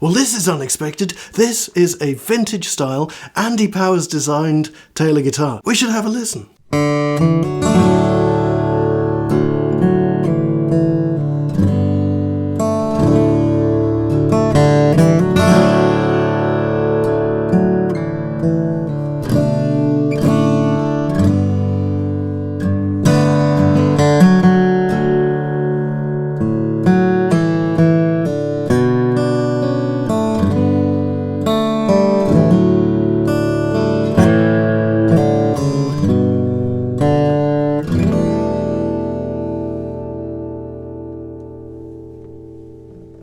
Well, this is unexpected. This is a vintage style, Andy Powers designed Taylor guitar. We should have a listen.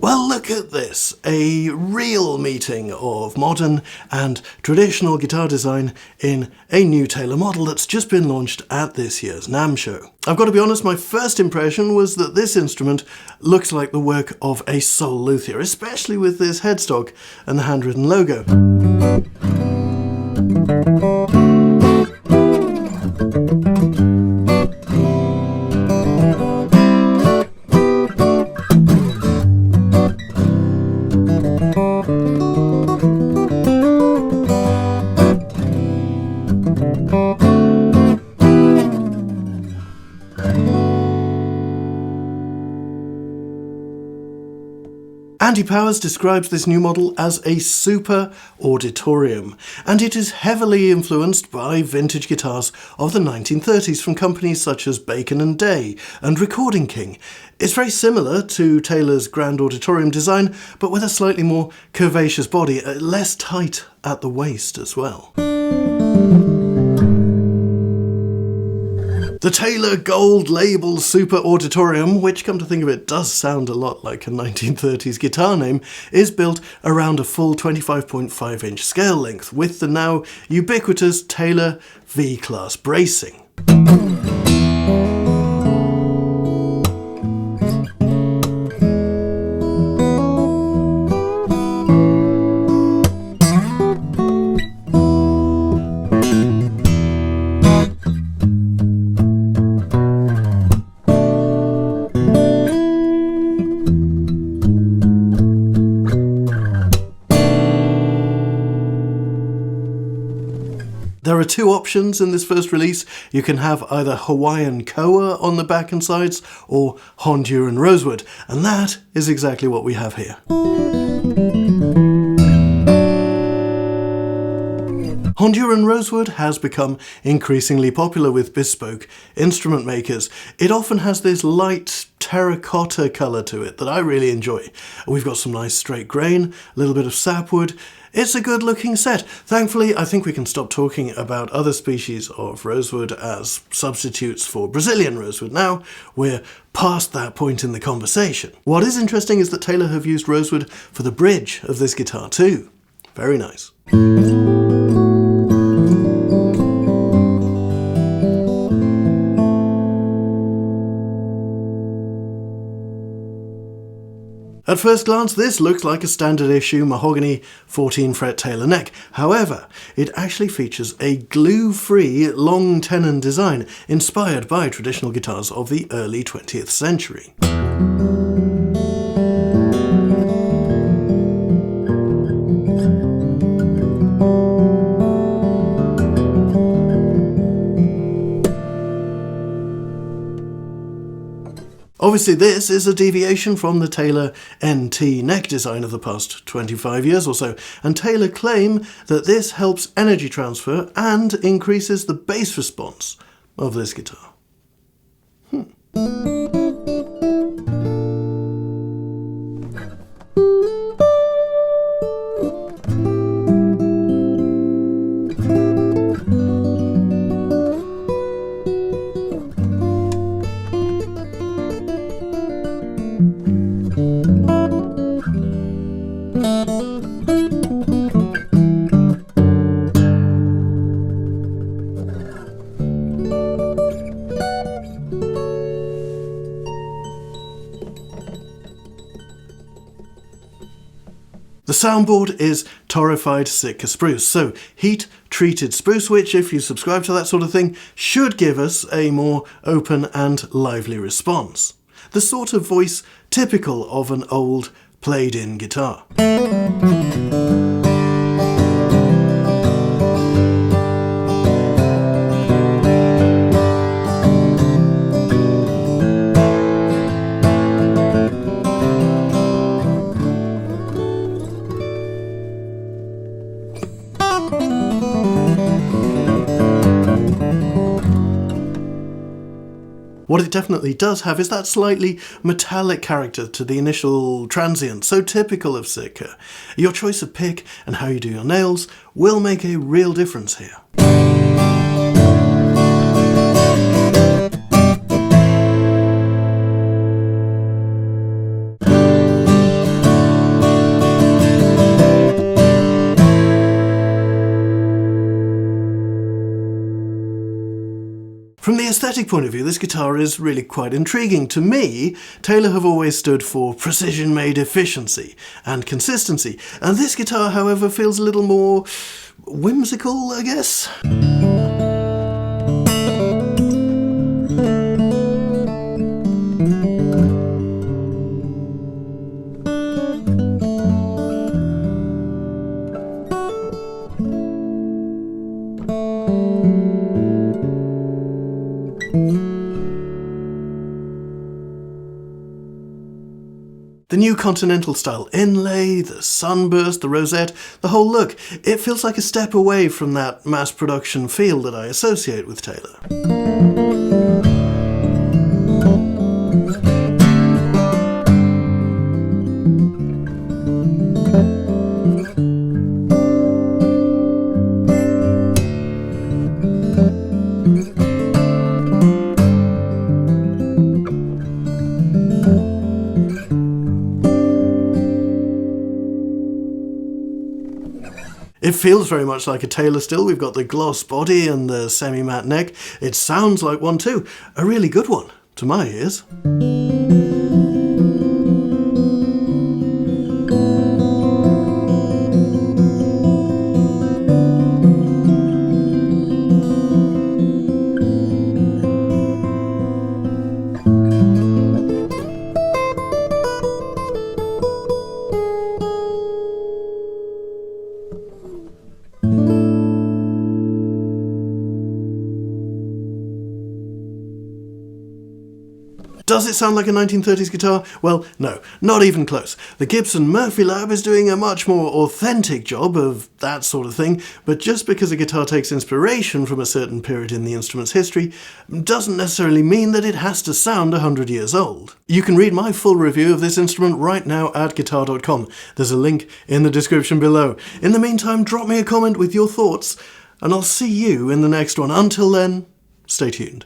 Well, look at this, a real meeting of modern and traditional guitar design in a new Taylor model that's just been launched at this year's NAMM show. I've got to be honest, my first impression was that this instrument looks like the work of a sole luthier, especially with this headstock and the handwritten logo. Andy Powers describes this new model as a Super Auditorium, and it is heavily influenced by vintage guitars of the 1930s from companies such as Bacon & Day and Recording King. It's very similar to Taylor's Grand Auditorium design, but with a slightly more curvaceous body, less tight at the waist as well. The Taylor Gold Label Super Auditorium, which come to think of it does sound a lot like a 1930s guitar name, is built around a full 25.5 inch scale length with the now ubiquitous Taylor V-Class bracing. There are two options in this first release. You can have either Hawaiian Koa on the back and sides or Honduran Rosewood, and that is exactly what we have here. Honduran Rosewood has become increasingly popular with bespoke instrument makers. It often has this light terracotta colour to it that I really enjoy. We've got some nice straight grain, a little bit of sapwood. It's a good looking set. Thankfully, I think we can stop talking about other species of rosewood as substitutes for Brazilian rosewood now. We're past that point in the conversation. What is interesting is that Taylor have used rosewood for the bridge of this guitar too. Very nice. At first glance, this looks like a standard issue mahogany 14-fret Taylor neck. However, it actually features a glue-free long tenon design inspired by traditional guitars of the early 20th century. Obviously this is a deviation from the Taylor NT neck design of the past 25 years or so, and Taylor claim that this helps energy transfer and increases the bass response of this guitar. The soundboard is torrified Sitka Spruce, so heat-treated spruce, which, if you subscribe to that sort of thing, should give us a more open and lively response. The sort of voice typical of an old played-in guitar. What it definitely does have is that slightly metallic character to the initial transient, so typical of Sitka. Your choice of pick and how you do your nails will make a real difference here. From the aesthetic point of view, this guitar is really quite intriguing. To me, Taylor have always stood for precision-made efficiency and consistency, and this guitar, however, feels a little more whimsical, I guess. The new continental style inlay, the sunburst, the rosette, the whole look, it feels like a step away from that mass production feel that I associate with Taylor. It feels very much like a Taylor still. We've got the gloss body and the semi-matte neck. It sounds like one too. A really good one, to my ears. Does it sound like a 1930s guitar? Well, no, not even close. The Gibson Murphy Lab is doing a much more authentic job of that sort of thing, but just because a guitar takes inspiration from a certain period in the instrument's history doesn't necessarily mean that it has to sound 100 years old. You can read my full review of this instrument right now at guitar.com. There's a link in the description below. In the meantime, drop me a comment with your thoughts, and I'll see you in the next one. Until then, stay tuned.